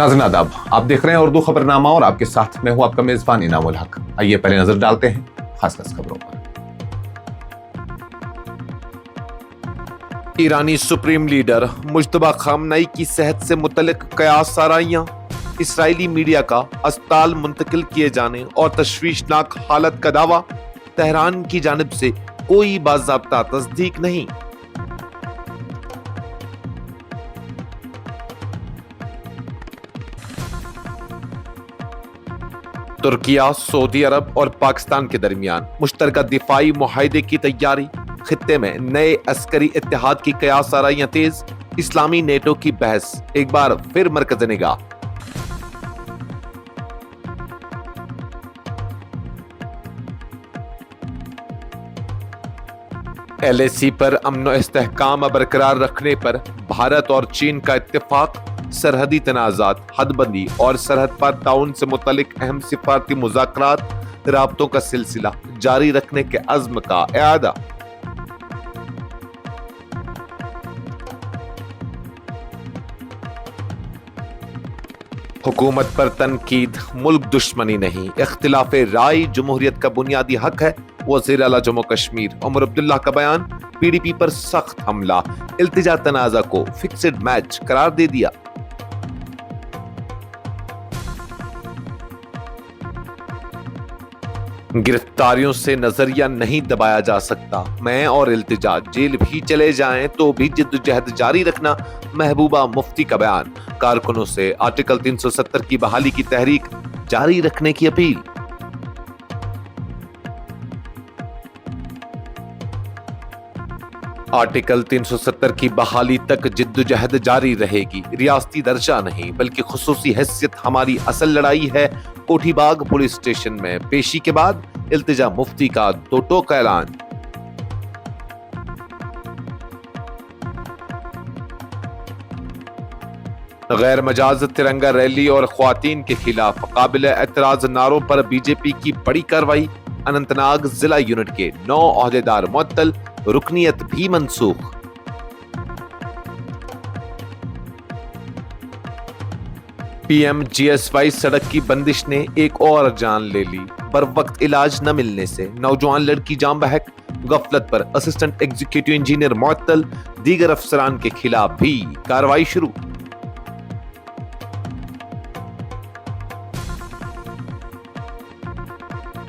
नाज़रीन आदाब, आप देख रहे हैं उर्दू खबरनामा और आपके साथ मैं हूं आपका मेजबान इनामुल हक। आइए पहले नजर डालते हैं खास खबरों पर। ईरानी सुप्रीम लीडर मुज्तबा खामनेई की सेहत से मुतल्लिक कयास आराइयां, इसराइली मीडिया का अस्पताल मुंतकिल किए जाने और तशवीशनाक हालत का दावा, तेहरान की जानिब से कोई बाज़ाब्ता तस्दीक नहीं। तुर्किया, सऊदी अरब और पाकिस्तान के दरमियान मुश्तरका दिफाई मुआहदे की तैयारी, खित्ते में नए अस्करी इत्तेहाद की कयास आराइयां तेज, इस्लामी नेटो की बहस एक बार फिर मरकज़ निगाह। LAC पर अमन इस्तेहकाम बरकरार रखने पर भारत और चीन का इत्तेफाक, सरहदी तनाज़ात, हदबंदी और सरहद पार ताउन से मुतल्लिक अहम सिफारती मुज़ाकरात, राब्तों का सिलसिला जारी रखने के अज़्म का इआदा। हुकूमत पर तनकीद मुल्क दुश्मनी नहीं, इख्तिलाफ़े राय जमहूरियत का बुनियादी हक है। वज़ीर आला जम्मू कश्मीर उमर अब्दुल्ला का बयान, PDP पर सख्त हमला, इल्तिजा तनाज़ा को फिक्स्ड मैच करार दे दिया। गिरफ्तारियों से नजरिया नहीं दबाया जा सकता, मैं और इल्तिजा जेल भी चले जाएं तो भी जिद्दोजहद जारी रखना, महबूबा मुफ्ती का बयान। कारकुनों से आर्टिकल 370 की बहाली की तहरीक जारी रखने की अपील। आर्टिकल 370 की बहाली तक जिद्दोजहद जारी रहेगी। रियासती दर्जा नहीं बल्कि खुसूसी हैसियत हमारी असल लड़ाई है। कोठीबाग पुलिस स्टेशन में पेशी के बाद इल्तिजा मुफ्ती का दो टोक ऐलान। गैर मजाज तिरंगा रैली और ख्वातीन के खिलाफ काबिल एतराज नारों पर बीजेपी की बड़ी कार्रवाई। अनंतनाग जिला यूनिट के 9 ओहदेदार मुअत्तल, रुकनियत भी मंसूख। PMGSY सड़क की बंदिश ने एक और जान ले ली। बर वक्त इलाज न मिलने से नौजवान लड़की जान बहक, गफलत पर असिस्टेंट एग्जीक्यूटिव इंजीनियर मुअत्तल, दीगर अफसरान के खिलाफ भी कार्रवाई शुरू।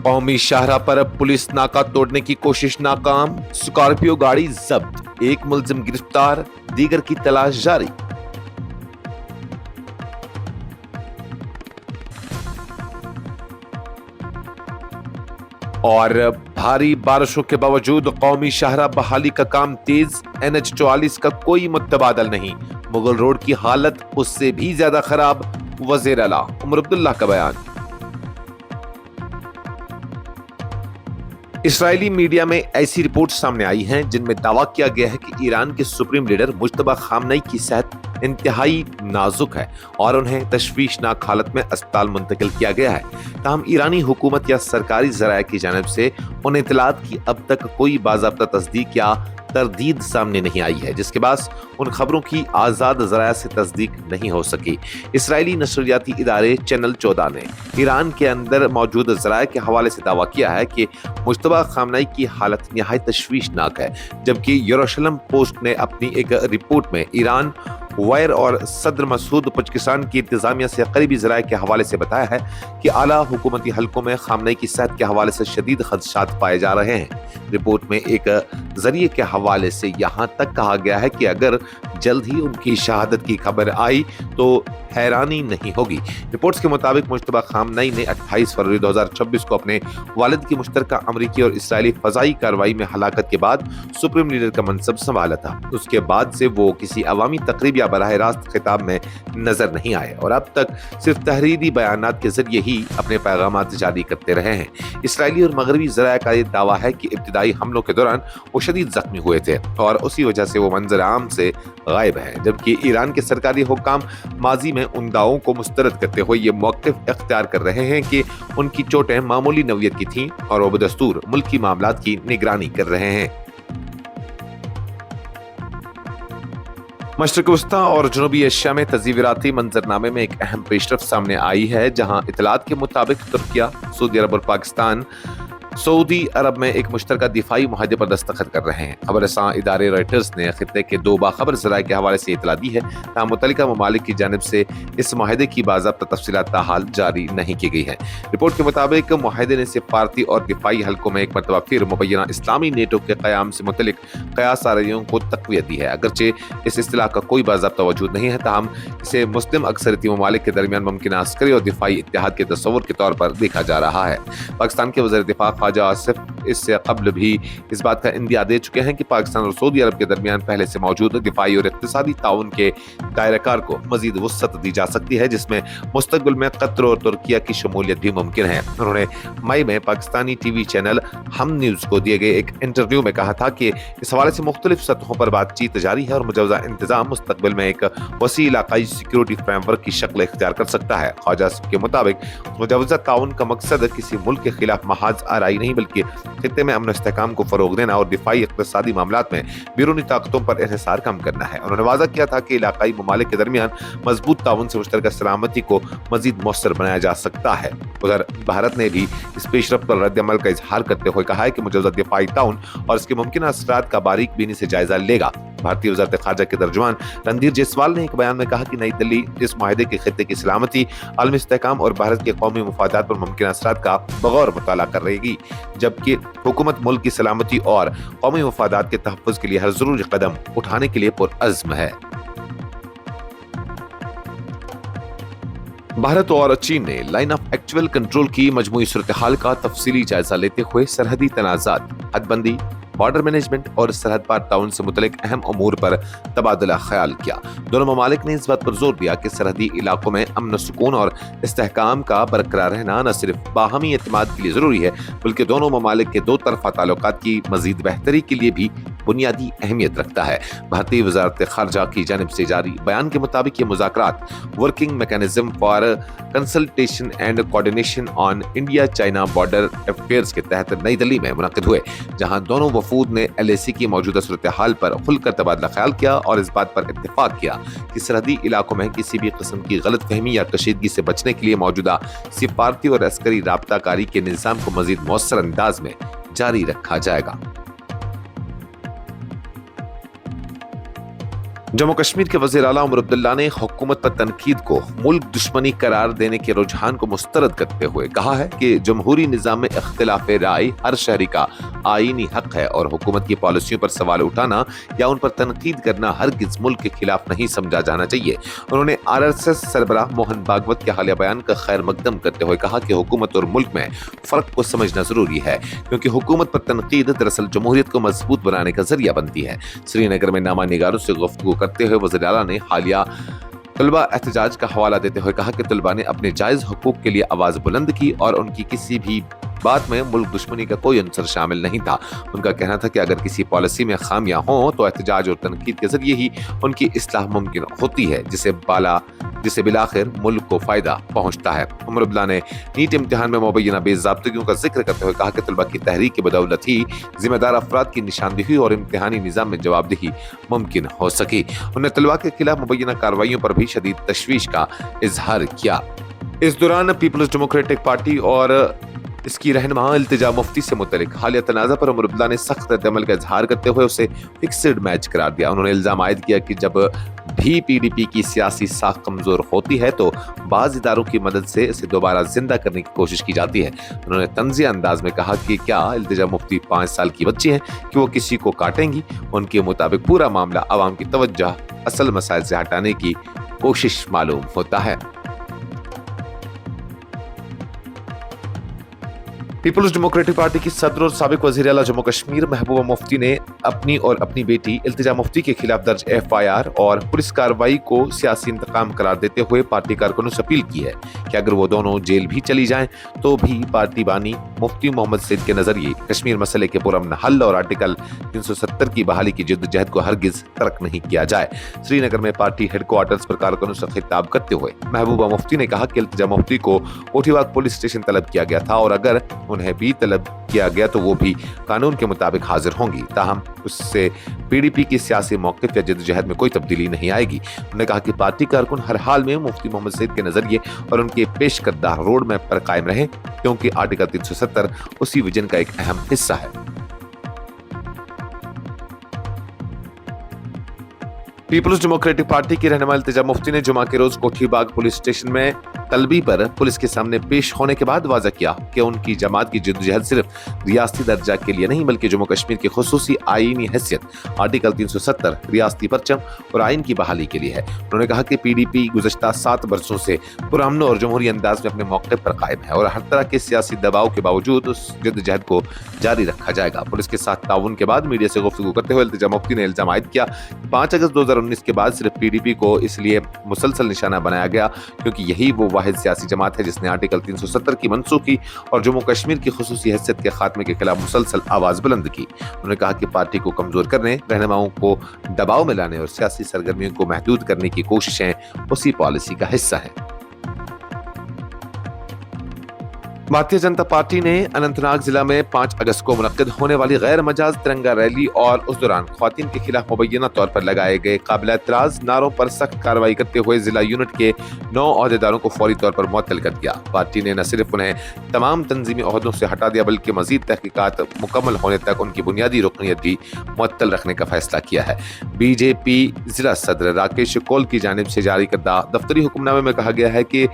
कौमी शाहरा पर पुलिस नाका तोड़ने की कोशिश नाकाम, स्कॉर्पियो गाड़ी जब्त, एक मुलजिम गिरफ्तार, दीगर की तलाश जारी। और भारी बारिशों के बावजूद कौमी शाहरा बहाली का काम तेज, NH44 का कोई मुतबादल नहीं, मुगल रोड की हालत उससे भी ज्यादा खराब। वज़ीर आला उमर अब्दुल्ला का बयान। इसराइली मीडिया में ऐसी रिपोर्ट सामने आई हैं जिनमें दावा किया गया है कि ईरान के सुप्रीम लीडर मुज्तबा खामनेई की सेहत इंतहाई नाजुक है और उन्हें तशवीशनाक हालत में अस्पताल मुंतकिल किया गया है। ताहम ईरानी हुकूमत या सरकारी ज़राए की जानिब से उन इत्तलात की अब तक कोई बाज़ाब्ता तस्दीक या तरदीद सामने नहीं आई है, जिसके बाद उन खबरों की आज़ाद ज़राया से तस्दीक नहीं हो सकी। इसराइली नशरियाती इदारे चैनल 14 ने ईरान के अंदर मौजूद ज़राए के हवाले से दावा किया है कि मुज्तबा खामनेई की हालत निहायत तशवीशनाक है, जबकि यरूशलेम पोस्ट ने अपनी एक रिपोर्ट में ईरान, वायर और सदर मसूद पचकिस्तान की इंतजामिया से करीबी ज़राए के हवाले से बताया है कि आला हुकूमती हलकों में खामनेई की सेहत के हवाले से शदीद खदशात पाए जा रहे हैं। रिपोर्ट में एक जरिए के हवाले से यहाँ तक कहा गया है कि अगर जल्द ही उनकी शहादत की खबर आई तो हैरानी नहीं होगी। रिपोर्ट्स के मुताबिक मुज्तबा खामनेई ने 28 फरवरी 2026 को अपने वालिद की मुश्तरका अमरीकी और इसराइली फजाई कार्रवाई में हलाकत के बाद सुप्रीम लीडर का मनसब संभाला था। उसके बाद से वो किसी अवामी तकरीब या बराह रास्त खिताब में नजर नहीं आए और अब तक सिर्फ तहरीरी बयानात के जरिए ही अपने पैगामात जारी करते रहे हैं। इसराइली और मगरबी ज़राए का ये दावा है कि इब्तिदाई हमलों के दौरान वो शदीद जख्मी हुए थे और उसी वजह से वो मंजर आम से गायब है, जबकि ईरान के सरकारी हुक्काम माजी में उन दावों को मुस्तरद करते हुए ये मौक़िफ़ इख्तियार कर रहे हैं कि उनकी चोटें मामूली नौयत की थीं और वो बदस्तूर मुल्की मामलात की निगरानी कर रहे हैं। मशरक़ वस्ता और जनूबी एशिया में तज़ीविराती मंजरनामे में एक अहम पेशरफ सामने आई है, जहां इतलात के मुताबिक तुर्किया, सऊदी अरब और पाकिस्तान सऊदी अरब में एक मुश्तरका दिफाई मुआहदे पर दस्तखत कर रहे हैं। खबरसां इदारे रॉयटर्स ने खित्ते के दो बाखबर ज़राए के हवाले से इतला दी है, ताहम मुतल्लिका ममालिक की जानिब से इस मुआहदे की बाज़ाब्ता तफसीलात ताहाल जारी नहीं की गई हैं। रिपोर्ट के मुताबिक मुआहदे ने सिफारती और दिफाई हल्कों में एक मरतबा फिर मुबैना इस्लामी नेटो के क़याम से मुतल्लिक क़यास आराइयों को तक़वियत दी है। अगरचे इस इस्तिलाह का कोई बाज़ाब्ता वजूद नहीं है, ताहम इसे मुस्लिम अक्सरियती ममालिक के दरमियान मुमकिन अस्करी और दिफाई इत्तेहाद के तस्वुर के तौर पर देखा जा रहा है। पाकिस्तान के वज़ीर दिफा ख्वाजा आसिफ इससे कबल भी इस बात का इंदिया दे चुके हैं कि पाकिस्तान और सऊदी अरब के दरमियान पहले से मौजूद दिफाई और इक्तिसादी ताउन के दायरेकार को मजीद वुसअत दी जा सकती है, जिसमें मुस्तकबिल में कतर और तुर्किया की शमूलियत भी मुमकिन है। उन्होंने मई में पाकिस्तानी टीवी चैनल हम न्यूज़ को दिए गए एक इंटरव्यू में कहा था कि इस हवाले से मुख्तलिफ सतहों पर बातचीत जारी है और मुजवजा इंतजाम मुस्तकबिल में एक वसी इलाकाई सिक्योरिटी फ्रेमवर्क की शक्ल इख्तियार कर सकता है। ख्वाजा आसिफ के मुताबिक मुजवजा ताउन का मकसद किसी मुल्क के खिलाफ महाज आराई नहीं, बल्कि खित्ते में अमन इस्तेहकाम को फरोग देना और दिफाई इक़्तिसादी मामलात में बैरूनी ताकतों पर इन्हिसार कम करना है। उन्होंने वाज़ा किया था कि इलाकाई ममालिक के दरमियान मजबूत ताउन से मुश्तरका सलामती को मजीद मौसर बनाया जा सकता है। उधर भारत ने भी इस पेशरफ पर रद्द-ए-अमल का इजहार करते हुए कहा है कि मुजवजा दिफाई ताउन और इसके मुमकिन असरात का बारीक बीनी से जायजा लेगा। भारतीय वज़ारत ख़ारजा के तर्जुमान रणधीर जायसवाल ने एक बयान में कहा कि नई दिल्ली इस मुआहदे के खित्ते की सलामती, आलमी इस्तेहकाम और भारत के कौमी मफादात पर मुमकिन असरात का बगौर मुताला कर रहेगी, जबकि हुकूमत मुल्क की सलामती और कौमी मफादात के तहफ़्फ़ुज़ के लिए हर ज़रूरी कदम उठाने के लिए पुरअज़्म है। भारत और चीन ने लाइन ऑफ एक्चुअल कंट्रोल की मजमूई सूरत हाल का तफसीली जायजा लेते हुए सरहदी तनाज़ात, हदबंदी, बॉर्डर मैनेजमेंट और सरहद पार ताउन से मुतल्लिक अहम अमूर पर तबादला ख्याल किया। दोनों ममालिक ने इस बात पर जोर दिया कि सरहदी इलाकों में अमन सुकून और इस्तेहकाम का बरकरार रहना न सिर्फ बाहमी एतमाद के लिए जरूरी है, बल्कि दोनों ममालिक के दो तरफा ताल्लुकात की मजीद बेहतरी के लिए भी बुनियादी अहमियत रखता है। भारतीय वज़ारत ख़ारजा की जानिब से जारी बयान के मुताबिक ये मुज़ाकरात working mechanism for consultation and coordination on India China border affairs के तहत नई दिल्ली में मुनक़िद हुए, जहां दोनों वफूद ने LAC की मौजूदा सूरत हाल पर खुलकर तबादला ख्याल किया और इस बात पर इत्तेफाक किया कि सरहदी इलाकों में किसी भी किस्म की गलत फहमी या कशीदगी से बचने के लिए मौजूदा सिफारती और अस्करी राब्ताकारी के निज़ाम को मजीद मौसर अंदाज में जारी रखा जाएगा। जम्मू कश्मीर के वज़ीर आला उमर अब्दुल्ला ने हुकूमत पर तनकीद को मुल्क दुश्मनी करार देने के रुझान को मुस्तरद करते हुए कहा है कि जमहूरी निज़ाम में इख्तिलाफ राय हर शहरी का आईनी हक है और हुकूमत की पॉलिसियों पर सवाल उठाना या उन पर तनकीद करना हरगिज मुल्क के खिलाफ नहीं समझा जाना चाहिए। उन्होंने RSS सरबराह मोहन भागवत के हालिया बयान का खैर मकदम करते हुए कहा कि हुकूमत और मुल्क में फ़र्क को समझना ज़रूरी है, क्योंकि हुकूमत पर तनकीद दरअसल जमहूरियत को मजबूत बनाने का जरिया बनती है। श्रीनगर में नामा निगारों से गुफ्तगू करते हुए वज़ीर आला ने हालिया तलबा एहतजाज का हवाला देते हुए कहा कि तलबा ने अपने जायज़ हुकूक के लिए आवाज़ बुलंद की और उनकी किसी भी बात में मुल्क दुश्मनी का कोई अंसर शामिल नहीं था। उनका कहना था कि अगर किसी पॉलिसी में खामियां हों तो एहतजाज और तनकीद के जरिए ही उनकी इस्लाह मुमकिन होती है, जिससे बिलाखिर मुल्क को फ़ायदा पहुँचता है। उमर अब्दुल्ला ने नीट इम्तिहान में मुबैना बेज़ाब्तगियों का जिक्र करते हुए कहा कि तलबा की तहरीक की बदौलत ही जिम्मेदार अफराद की निशानदेही और इम्तिहानी निज़ाम में जवाबदेही मुमकिन हो सकी। उन्होंने तलबा के खिलाफ मुबैना कार्रवाइयों पर भी शदीद तशवीश का इजहार किया। इस दौरान पीपल्स डेमोक्रेटिक पार्टी और इसकी रहनुमा इल्तिजा मुफ्ती से मुतल्लिक हालिया तनाज़ा पर उमर अब्दुल्ला ने सख्त रद्द-ए-अमल का इजहार करते हुए उसे फिक्स्ड मैच करार दिया। उन्होंने इल्ज़ाम आयद किया कि जब भी PDP की सियासी साख कमज़ोर होती है तो बाज़ इदारों की मदद से इसे दोबारा जिंदा करने की कोशिश की जाती है। उन्होंने तंज़िया अंदाज में कहा कि क्या इल्तिजा मुफ्ती 5 साल की बच्ची हैं कि वो किसी को काटेंगी। उनके मुताबिक पूरा मामला अवाम की तवज्जो असल मसाइल से हटाने की कोशिश मालूम होता है। पीपल्स डेमोक्रेटिक पार्टी की सदर और साबिक वज़ीर आला जम्मू कश्मीर महबूबा मुफ्ती ने अपनी और अपनी बेटी इल्तिजा मुफ्ती के खिलाफ दर्ज FIR और पुलिस कार्रवाई को सियासी इंतकाम करार देते हुए पार्टी कारकुनों से अपील की है कि अगर वो दोनों जेल भी चली जाएं तो भी पार्टी बानी मुफ्ती मोहम्मद सईद के नजरिए कश्मीर मसले के पुरअमन हल और आर्टिकल 370 की बहाली की जिद्दोजहद को हरगिज तर्क नहीं किया जाए। श्रीनगर में पार्टी हेडक्वार्टर्स पर कारकुनों से खिताब करते हुए महबूबा मुफ्ती ने कहा कि इल्तिजा मुफ्ती को कोठीवाग पुलिस स्टेशन तलब किया गया था और अगर انہیں بھی طلب کیا گیا تو وہ بھی قانون کے مطابق حاضر ہوں گی، تاہم اس سے PDP کی سیاسی موقف یا جدوجہد میں کوئی تبدیلی نہیں آئے گی۔ انہوں نے کہا کہ پارٹی کارکن ہر حال میں مفتی محمد سعید کے نظریے اور ان کے پیش کردہ روڈ میپ پر قائم رہیں، کیونکہ آرٹیکل 370 اسی ویژن کا ایک اہم حصہ ہے۔ پیپلز ڈیموکریٹک پارٹی کی رہنما التجا مفتی نے جمعہ کے روز کوٹھی باغ پولیس اسٹیشن میں طلبی پر پولیس کے سامنے پیش ہونے کے بعد واضح کیا کہ ان کی جماعت کی جدوجہد صرف ریاستی درجہ کے لیے نہیں بلکہ جموں کشمیر کی خصوصی آئینی حیثیت، آرٹیکل 370، ریاستی پرچم اور آئین کی بحالی کے لیے ہے۔ انہوں نے کہا کہ PDP گزشتہ 7 برسوں سے پرامن اور جمہوری انداز میں اپنے موقف پر قائم ہے اور ہر طرح کے سیاسی دباؤ کے باوجود اس جدوجہد کو جاری رکھا جائے گا۔ پولیس کے ساتھ تعاون کے بعد میڈیا سے گفتگو کرتے ہوئے التجا مفتی نے الزام عائد کیا کہ 5 اگست 2019 کے بعد صرف PDP کو اس لیے مسلسل نشانہ بنایا گیا کیونکہ یہی وہ واحد سیاسی جماعت ہے جس نے آرٹیکل 370 کی منسوخی اور جموں کشمیر کی خصوصی حیثیت کے خاتمے کے خلاف مسلسل آواز بلند کی۔ انہوں نے کہا کہ پارٹی کو کمزور کرنے، رہنماؤں کو دباؤ میں لانے اور سیاسی سرگرمیوں کو محدود کرنے کی کوششیں اسی پالیسی کا حصہ ہیں۔ بھارتیہ جنتا پارٹی نے اننت ناگ ضلع میں 5 اگست کو منعقد ہونے والی غیر مجاز ترنگا ریلی اور اس دوران خواتین کے خلاف مبینہ طور پر لگائے گئے قابل اعتراض نعروں پر سخت کارروائی کرتے ہوئے ضلع یونٹ کے 9 عہدیداروں کو فوری طور پر معطل کر دیا۔ پارٹی نے نہ صرف انہیں تمام تنظیمی عہدوں سے ہٹا دیا بلکہ مزید تحقیقات مکمل ہونے تک ان کی بنیادی رکنیت بھی معطل رکھنے کا فیصلہ کیا ہے۔ BJP ضلع صدر راکیش کول کی جانب سے جاری کردہ دفتری حکم نامے میں کہا گیا ہے کہ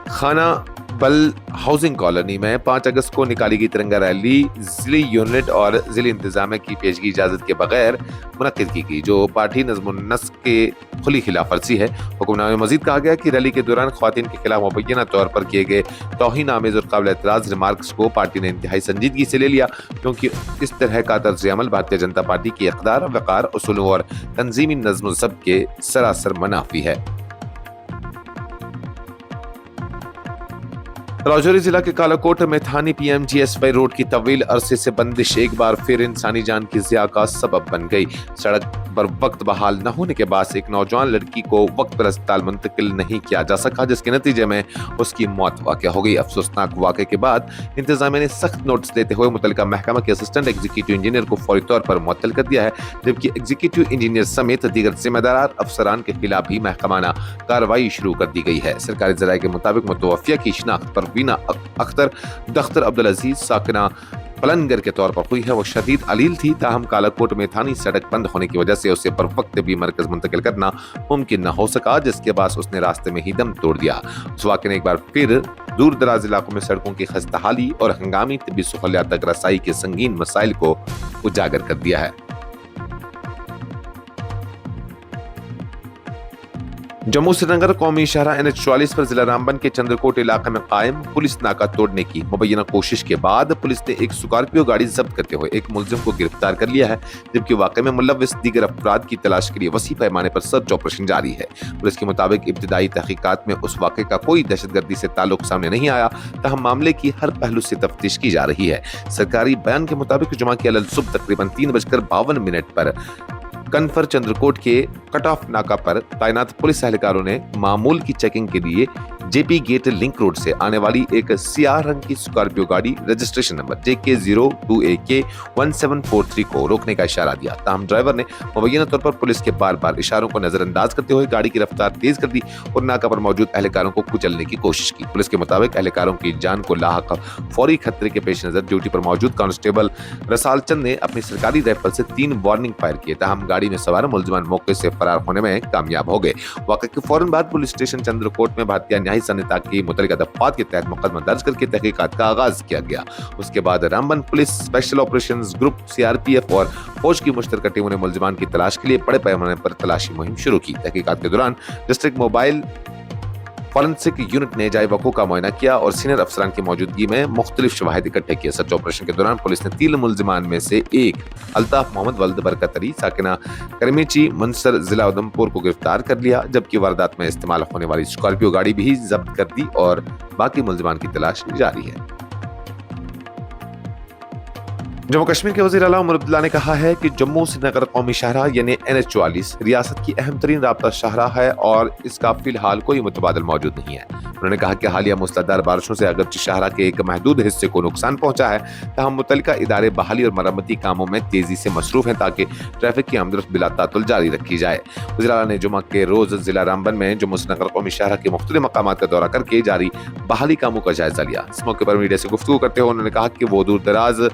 خانہ بل ہاؤسنگ کالونی میں 5 اگست کو نکالی گئی ترنگا ریلی ضلعی یونٹ اور ضلعی انتظامیہ کی پیشگی اجازت کے بغیر منعقد کی گئی، جو پارٹی نظم و نسق کے کھلی خلاف ورزی ہے۔ حکم نامے میں مزید کہا گیا کہ ریلی کے دوران خواتین کے خلاف مبینہ طور پر کیے گئے توہین آمیز اور قابل اعتراض ریمارکس کو پارٹی نے انتہائی سنجیدگی سے لے لیا، کیونکہ اس طرح کا طرز عمل بھارتیہ جنتا پارٹی کی اقدار، وقار، اصولوں اور تنظیمی نظم و ضبط کے سراسر منافی ہے۔ راجوری ضلع کے کالاکوٹ میں تھانی PMGSY روڈ کی طویل عرصے سے بندش ایک بار پھر انسانی جان کی ضیاع کا سبب بن گئی۔ سڑک پر وقت بحال نہ ہونے کے باعث ایک نوجوان لڑکی کو وقت پر اسپتال منتقل نہیں کیا جا سکا، جس کے نتیجے میں اس کی موت واقع ہو گئی۔ افسوسناک واقعے کے بعد انتظامیہ نے سخت نوٹس دیتے ہوئے متعلقہ محکمہ کے اسسٹنٹ ایگزیکٹو انجینئر کو فوری طور پر معطل کر دیا ہے، جبکہ ایگزیکٹو انجینئر سمیت دیگر ذمہ دار افسران کے خلاف بھی محکمانہ کارروائی شروع کر دی گئی ہے۔ سرکاری ذرائع کے مطابق متوفیہ کی شناخت پروینہ اختر دختر عبدالعزیز ساکنہ پلنگر کے طور پر ہوئی ہے۔ وہ شدید علیل تھی، تاہم کالاکوٹ میں تھانی سڑک بند ہونے کی وجہ سے اسے پر وقت بھی مرکز منتقل کرنا ممکن نہ ہو سکا، جس کے باعث اس نے راستے میں ہی دم توڑ دیا۔ اس واقعے نے ایک بار پھر دور دراز علاقوں میں سڑکوں کی خستہ حالی اور ہنگامی طبی سہولیات تک رسائی کے سنگین مسائل کو اجاگر کر دیا ہے۔ جموں سری نگر قومی شاہراہ NH44 پر ضلع رامبن کے چندرکوٹ علاقے میں قائم پولیس ناکہ توڑنے کی مبینہ کوشش کے بعد پولیس نے ایک سکارپیو گاڑی ضبط کرتے ہوئے ایک ملزم کو گرفتار کر لیا ہے، جبکہ واقعے میں ملوث دیگر افراد کی تلاش کے لیے وسیع پیمانے پر سرچ آپریشن جاری ہے۔ پولیس کے مطابق ابتدائی تحقیقات میں اس واقعے کا کوئی دہشت گردی سے تعلق سامنے نہیں آیا، تاہم معاملے کی ہر پہلو سے تفتیش کی جا رہی ہے۔ سرکاری بیان کے مطابق جمعہ کی علل صبح تقریباً 3:52 پر کنفر چندرکوٹ کے کٹ آف ناکہ پر تعینات پولیس اہلکاروں نے معمول کی چیکنگ کے لیے JP گیٹ لنک روڈ سے آنے والی ایک سیاہ رنگ کی سکارپیو گاڑی رجسٹریشن نمبر JK02AK1743 کو روکنے کا اشارہ دیا، تاہم ڈرائیور نے مبینہ طور پر پولیس کے بار بار اشاروں کو نظر انداز کرتے ہوئے گاڑی کی رفتار تیز کر دی اور ناکہ پر موجود اہلکاروں کو کچلنے کی کوشش کی۔ پولیس کے مطابق اہلکاروں کی جان کو لاحق فوری خطرے کے پیش نظر ڈیوٹی پر موجود کانسٹیبل رسال چند نے اپنی سرکاری رائفل سے 3 وارننگ فائر کیے، تاہم گاڑی میں سوار ملزمان موقع سے فرار ہونے میں کامیاب ہو گئے۔ واقعے کے فوراً بعد پولیس اسٹیشن چندرکوٹ میں بھارتیہ نیائی سنہتا کی متعلقہ دفعات کے تحت مقدمہ درج کر کے تحقیقات کا آغاز کیا گیا۔ اس کے بعد Ramban police, special operations group, CRPF اور فوج کی مشترکہ ٹیموں نے ملزمان کی تلاش کے لیے بڑے پیمانے پر تلاشی مہم شروع کی۔ تحقیقات کے دوران ڈسٹرکٹ موبائل فورنسک یونٹ نے جائے وقوع کا معائنہ کیا اور سینئر افسران کی موجودگی میں مختلف شواہد اکٹھے کیے۔ سرچ آپریشن کے دوران پولیس نے 3 ملزمان میں سے ایک الطاف محمد ولد برکت علی ساکنہ کرمیچی منصر ضلع ادھمپور کو گرفتار کر لیا، جبکہ واردات میں استعمال ہونے والی سکارپیو گاڑی بھی ضبط کر دی اور باقی ملزمان کی تلاش جاری ہے۔ जम्मू कश्मीर के वज़ीर आला उमर अब्दुल्ला ने कहा है कि जम्मू श्रीनगर कौमी शाहराह यानी NH-44 रियासत की अहम तरीन राब्ता शाहराह है और इसका फिलहाल कोई मुतबादल मौजूद नहीं है। उन्होंने कहा कि हालिया मूसलाधार बारिशों से अगरचे शाहराह के एक महदूद हिस्से को नुकसान पहुंचा है, ताहम मुतल्लिका इदारे बहाली और मरम्मती कामों में तेजी से मसरूफ हैं ताकि ट्रैफिक की आमदरफ्त बिला तातुल जारी रखी जाए। वज़ीर आला ने जुमा के रोज जिला रामबन में जम्मू श्रीनगर कौमी शाहराह के मुख्तलिफ मकामात का दौरा करके जारी बहाली कामों का जायजा लिया। इस मौके पर मीडिया से गुफ्तगू करते हुए उन्होंने कहा कि वो दूर दराज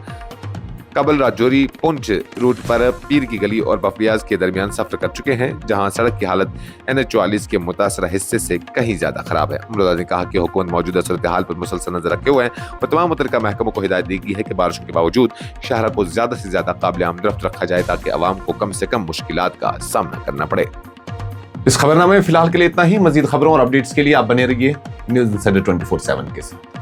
कबल राजौरी पुंछ रूट पर पीर की गली और बफलियाज के दरमियान सफर कर चुके हैं, जहां सड़क की हालत NH-44 के मुतासरा हिस्से से कहीं ज्यादा खराब है। अमरुदा ने कहा कि हुकूमत मौजूदा सूरत हाल पर मुसलसल नजर रखे हुए हैं और तमाम मुतल्लिका महकमों को हिदायत दी गई है कि बारिशों के बावजूद शहर को ज्यादा से ज्यादा काबिल आमदरफ्त रखा जाए ताकि अवाम को कम से कम मुश्किलात का सामना करना पड़े। इस खबरनामे में फिलहाल के लिए इतना ही। मजीद खबरों और अपडेट्स के लिए आप बने रहिए न्यूज़ इंसाइडर 24/7 के साथ।